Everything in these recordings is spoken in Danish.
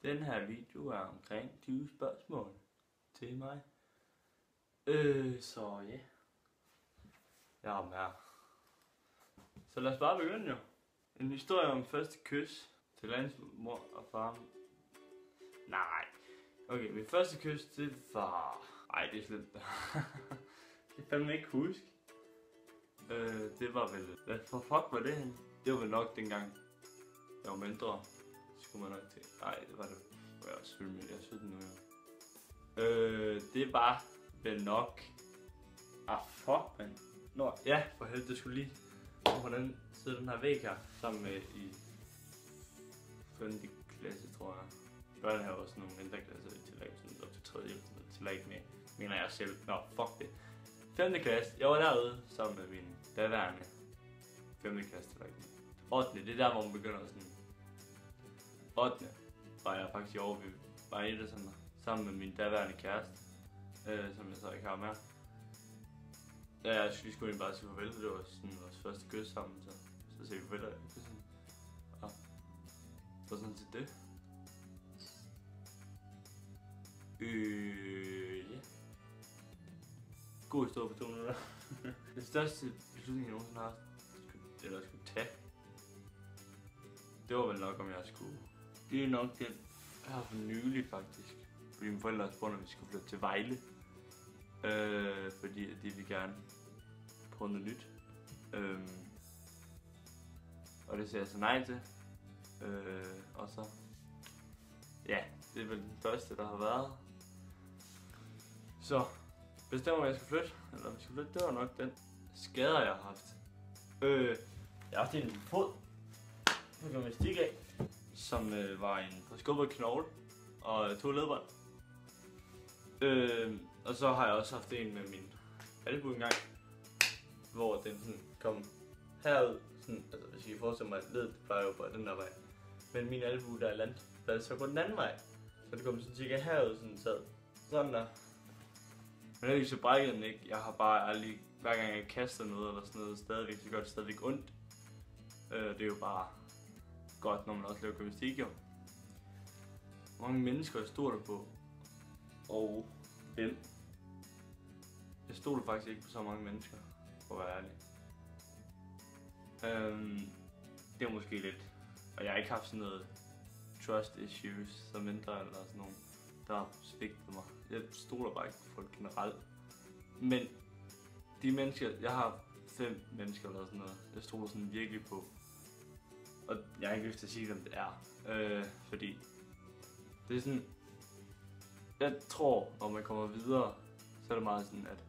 Den her video er omkring 20 spørgsmål til mig. Så ja. Jeg er her. Så lad os bare begynde jo. En historie om første kys til landets mor og far. Nej. Okay, mit første kys, det var... Ej, det er slemt. Det kan jeg ikke huske. Det var vel... Hvad for fuck var det henne? Det var vel nok dengang jeg var mindre. Skulle man nok til. Nej, det var det. Jeg er også med. Jeg er 17 nu, jo. Det var vel nok... fuck, man. Nå, ja, for helvede, det skulle lige... På den side den her væg her, sammen med i 5. klasse, tror jeg. Børn har også nogle mindre klasser i tillæg, sådan op til 3. tillæg med, mener jeg selv. Nå, fuck det. 5. klasse, jeg var derude sammen med min daværende 5. klasse tillæg. 8. det er der, hvor man begynder sådan. 8. var jeg faktisk i år, vi var i det sådan, sammen med min daværende kæreste, som jeg så ikke har mere. Ja, jeg skulle lige bare sige farvel, det var sådan vores første kys sammen, så sagde vi farvel, og så sådan til det. Ja. God historie på 2 minutter. Den største beslutning, jeg nogensinde har skulle tage, det var vel nok, om jeg skulle... Det er nok den her for nylig faktisk, fordi mine forældre har spurgt, om vi skulle flytte til Vejle. Fordi de vil gerne prøve noget nyt. Og det siger jeg så nej til. Og så... Ja, det er vel den første, der har været. Så bestemmer om jeg skal flytte, eller om jeg skal flytte, det var nok den skader, jeg har haft. Jeg har haft en fod på gymnastik af, som var en forskubbet knogle og 2 ledbånd. Og så har jeg også haft en med min albue engang, hvor den sådan kom herud, sådan, altså hvis I kan forestille mig, at ledet plejer jo på den der vej. Men min albue der er landet, så går den anden vej. Så det kom sådan cirka herud, sådan sad sådan der. Men heldigvis så brækkede den ikke. Jeg har bare aldrig, hver gang jeg kaster noget eller sådan noget, stadigvæk, så gør det stadigvæk ondt. Det er jo bare godt, når man også laver gymnastik jo. Mange mennesker jeg stoler på. Og hvem? Jeg stoler faktisk ikke på så mange mennesker, for at være ærlig. Det er måske lidt, og jeg har ikke haft sådan noget trust issues som mindre eller sådan nogen, der har svigtet mig. Jeg stoler bare ikke på folk generelt. Men de mennesker, jeg har 5 mennesker eller sådan noget, jeg stoler sådan virkelig på. Og jeg har ikke lyst til at sige, hvem det er. Fordi det er sådan, jeg tror, når man kommer videre, så er det meget sådan, at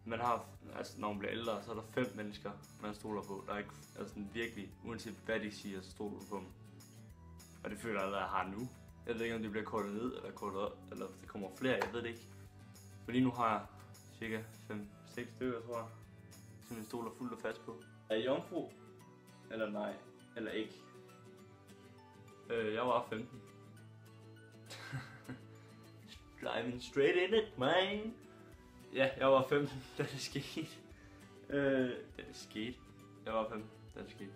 man har, altså når man bliver ældre, så er der 5 mennesker, man stoler på. Der er ikke, altså virkelig, uanset hvad de siger, så stoler du på dem. Og det føler jeg allerede, jeg har nu. Jeg ved ikke, om det bliver kortet ned, eller kortet op, eller hvis der kommer flere, jeg ved det ikke. For lige nu har jeg cirka 5-6 stykker, tror jeg, som jeg stoler fuldt og fast på. Er jeg jomfru? Eller nej? Eller ikke? Jeg var 15. Driving straight in it, man! Ja, jeg var 15, da det skete. Jeg var 15, da det skete.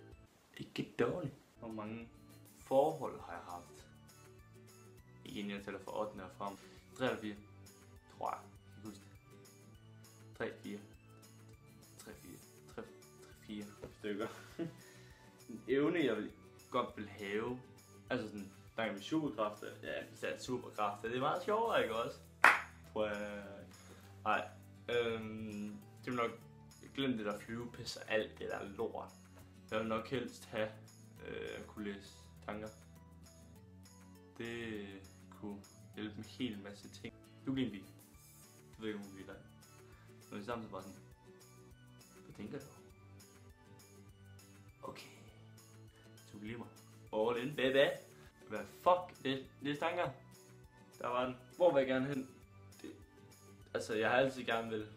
Ikke dårligt. Hvor mange forhold har jeg haft? Igen, jeg tæller fra 8. og frem. 3 eller 4, tror jeg. Jeg kan huske det. 3, 4. 3, 4 stykker. En evne, jeg godt vil have. Altså sådan, der er med superkræfter. Ja, hvis det er superkræfter. Det er meget sjovere, ikke også? Tror jeg. Nej. Det vil nok glemme det der flyvepis og alt det der lort. Jeg vil nok helst have at kunne læse tanker. Det kunne hjælpe med en hel masse ting. Du kan lide en bil. Du ved ikke, om hun bliver dig. Når det er samtidig bare sådan, hvad tænker du? Okay. Du kan lide mig. All in, baby. Hvad fuck? Det tanker. Der var den. Hvor vil jeg gerne hen? Altså, jeg har altid gerne vil.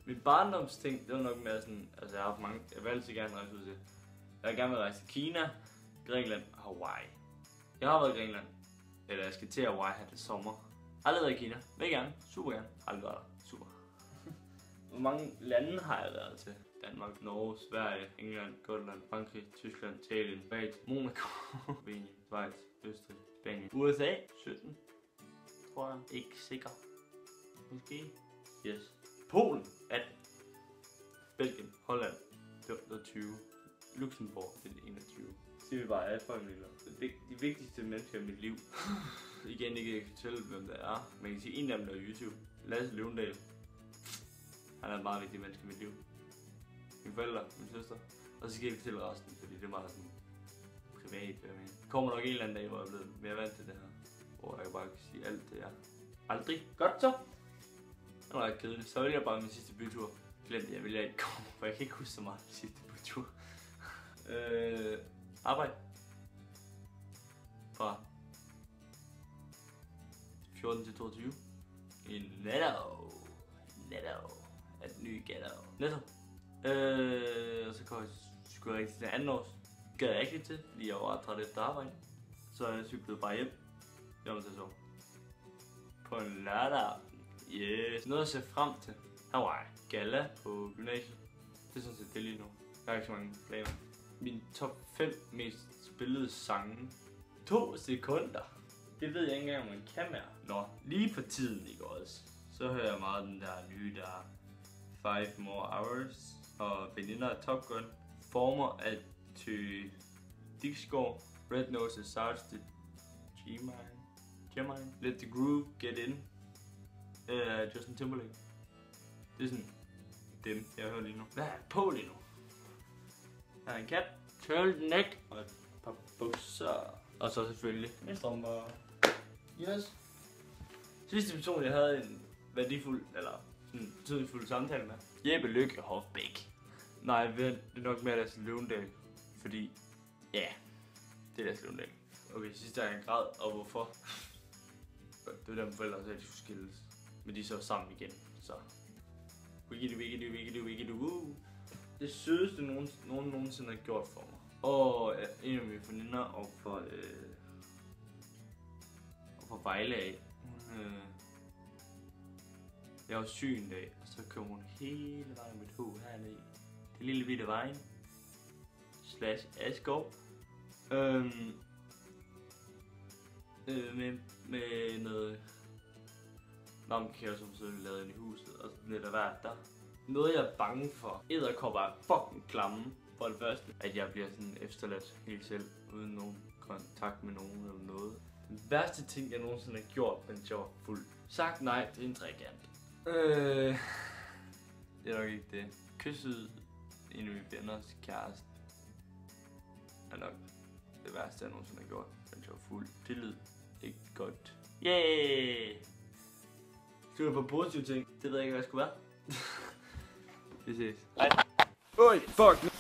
Min barndomsting, det var nok mere sådan, altså jeg har haft mange, jeg vil altid gerne rejse ud til. Jeg vil gerne vil rejse til Kina, Grækenland og Hawaii. Jeg har været i Grækenland, eller jeg skal til Hawaii her til sommer. Aldrig været i Kina, vil gerne, super gerne, aldrig været der, super. Hvor mange lande har jeg været til? Danmark, Norge, Sverige, England, Skotland, Frankrig, Tyskland, Italien, Kroatien, Monaco, Slovenien, Schweiz, Østrig, Spanien, USA, 17, tror jeg. Ikke sikker. Måske. Yes. Polen, 18. Belgien, Holland, det var 20. Luxembourg, det er 21. Så vi bare alle folk mener. De vigtigste mennesker i mit liv. Igen, ikke jeg kan fortælle, hvem det er. Man kan sige, en af dem er YouTube. Lasse Løvendal. Han er en meget vigtig menneske i mit liv. Mine forældre, min søster. Og så skal jeg ikke fortælle resten, fordi det er meget sådan privat, hvad jeg mener. Der kommer nok en eller anden dag, hvor jeg er blevet mere vant til det her. Hvor jeg bare kan sige alt det er. Aldrig. Godt så. Det var ret kedeligt. Så vælger jeg bare min sidste bytur. Glem det, jeg vælger ikke komme, for jeg kan ikke huske så meget min sidste bytur. Arbejde. Fra 14 til 22. I Netto. Et ny ghetto. Netto. Og så kom jeg skulle jeg rigtig til anden års. Det gad jeg ikke til, fordi jeg var ret træt efter arbejde. Så jeg cyklede bare hjem. Jeg var til at sove. På en lørdag aften. Yes. Noget at se frem til. Her var jeg gala på gymnasiet. Det er sådan set det lige nu. Jeg har ikke så mange planer. Min top 5 mest spillede sange. 2 sekunder. Det ved jeg ikke engang, om man kan mere. Nå, lige for tiden ikke også. Så hører jeg meget den der nye der 5 More Hours. Og veninder af Top Gun. Former af Ty Dixgård. Red Nose Sarge the G-Mine. Let the Groove Get In. Justin Timberlake. Det er sådan dem, jeg hører lige nu. Hvad er på lige nu? Der er en kat, turtleneck og et par bukser. Og så selvfølgelig en strømper. Yes. Sidste person, jeg havde en værdifuld, eller sådan betydningsfuld samtale med. Jeppe Lykke Hofbæk. Nej, det er nok mere Lasse Løvendal. Fordi, ja, det er Lasse Løvendal. Okay, sidste gang jeg græd, og hvorfor? Det var der, mine forældre sagde, at de skulle skilles. Men de er så sammen igen, så... Wiggy-du. Det sødeste, nogen nogensinde har gjort for mig. Og en af mine veninder og for Vejle af. Jeg var syg en dag, og så kom hun hele vejen med et hug hernede. Det lille bitte vejen. / Askov. Med noget namnkære, som så vi lavede ind i huset, og lidt af hvert der. Noget jeg er bange for. Edderkopper er fucking klamme. For det første, at jeg bliver sådan efterladt helt selv, uden nogen kontakt med nogen eller noget. Den værste ting, jeg nogensinde har gjort, mens jeg var fuld. Sagt nej til en trekant. Det er nok ikke det. Kysset en af mine venners kæreste er nok det værste, jeg nogensinde har gjort, mens jeg var fuld. Tillid. Ikke godt. Yay! Styr på positive ting. Det ved jeg ikke, hvad jeg skulle være. Vi ses. Hej. Oj, fuck.